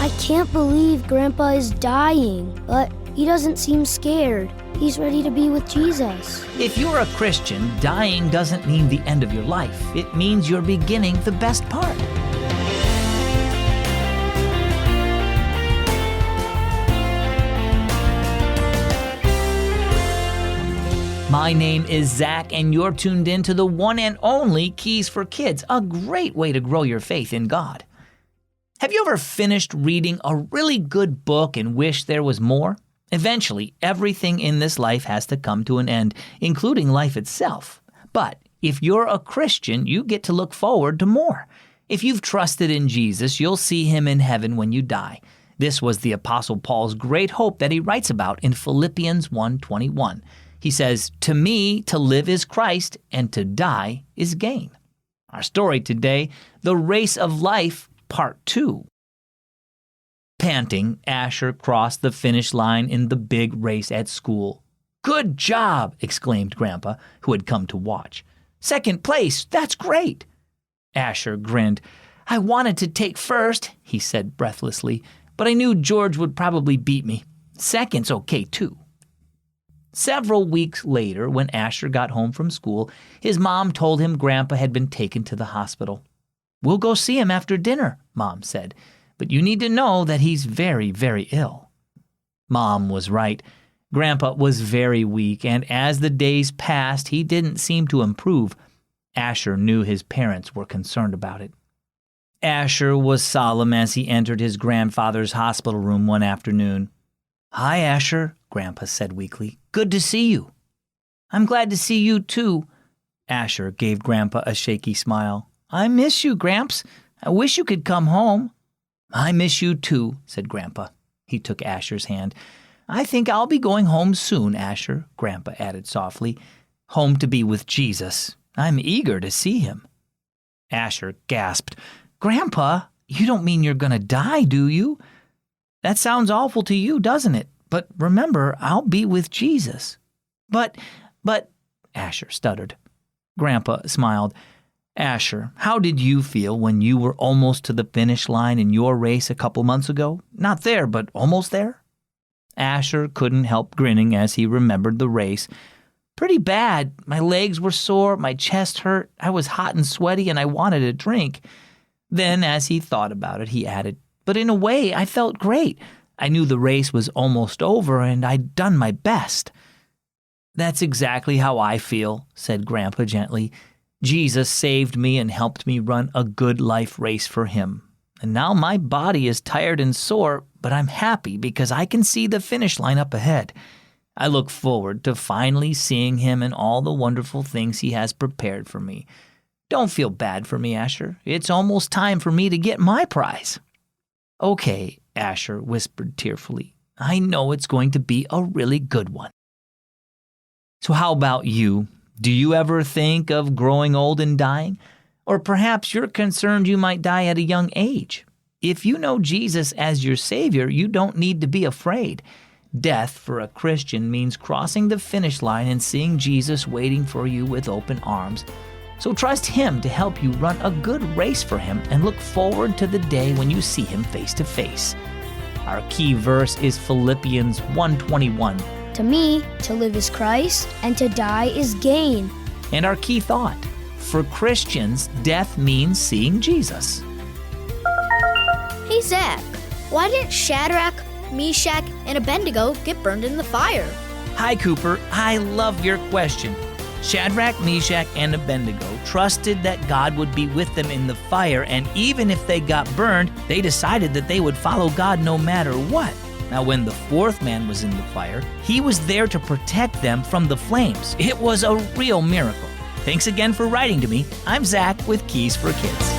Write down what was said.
I can't believe Grandpa is dying, but he doesn't seem scared. He's ready to be with Jesus. If you're a Christian, dying doesn't mean the end of your life. It means you're beginning the best part. My name is Zach, and you're tuned in to the one and only Keys for Kids, a great way to grow your faith in God. Have you ever finished reading a really good book and wished there was more? Eventually, everything in this life has to come to an end, including life itself. But if you're a Christian, you get to look forward to more. If you've trusted in Jesus, you'll see him in heaven when you die. This was the Apostle Paul's great hope that he writes about in Philippians 1:21. He says, "To me, to live is Christ, and to die is gain." Our story today, the race of life, part 2. Panting, Asher crossed the finish line in the big race at school. "Good job!" exclaimed Grandpa, who had come to watch. "Second place, that's great!" Asher grinned. "I wanted to take first," he said breathlessly, "but I knew George would probably beat me. Second's okay, too." Several weeks later, when Asher got home from school, his mom told him Grandpa had been taken to the hospital. "We'll go see him after dinner," Mom said, "but you need to know that he's very, very ill." Mom was right. Grandpa was very weak, and as the days passed, he didn't seem to improve. Asher knew his parents were concerned about it. Asher was solemn as he entered his grandfather's hospital room one afternoon. "Hi, Asher," Grandpa said weakly. "Good to see you." "I'm glad to see you, too." Asher gave Grandpa a shaky smile. "I miss you, Gramps. I wish you could come home." "I miss you, too," said Grandpa. He took Asher's hand. "I think I'll be going home soon, Asher," Grandpa added softly. "Home to be with Jesus. I'm eager to see him." Asher gasped. "Grandpa, you don't mean you're going to die, do you? That sounds awful to you, doesn't it? But remember, I'll be with Jesus." But, Asher stuttered. Grandpa smiled. "Asher, how did you feel when you were almost to the finish line in your race a couple months ago? Not there, but almost there?" Asher couldn't help grinning as he remembered the race. "Pretty bad. My legs were sore, my chest hurt, I was hot and sweaty, and I wanted a drink." Then, as he thought about it, he added, "But in a way, I felt great. I knew the race was almost over, and I'd done my best." "That's exactly how I feel," said Grandpa gently. "Jesus saved me and helped me run a good life race for him. And now my body is tired and sore, but I'm happy because I can see the finish line up ahead. I look forward to finally seeing him and all the wonderful things he has prepared for me. Don't feel bad for me, Asher. It's almost time for me to get my prize." "Okay," Asher whispered tearfully. "I know it's going to be a really good one." So how about you? Do you ever think of growing old and dying? Or perhaps you're concerned you might die at a young age. If you know Jesus as your Savior, you don't need to be afraid. Death for a Christian means crossing the finish line and seeing Jesus waiting for you with open arms. So trust him to help you run a good race for him and look forward to the day when you see him face to face. Our key verse is Philippians 1:21. To me, to live is Christ, and to die is gain. And our key thought, for Christians, death means seeing Jesus. Hey Zach, why didn't Shadrach, Meshach, and Abednego get burned in the fire? Hi Cooper, I love your question. Shadrach, Meshach, and Abednego trusted that God would be with them in the fire, and even if they got burned, they decided that they would follow God no matter what. Now, when the fourth man was in the fire, he was there to protect them from the flames. It was a real miracle. Thanks again for writing to me. I'm Zach with Keys for Kids.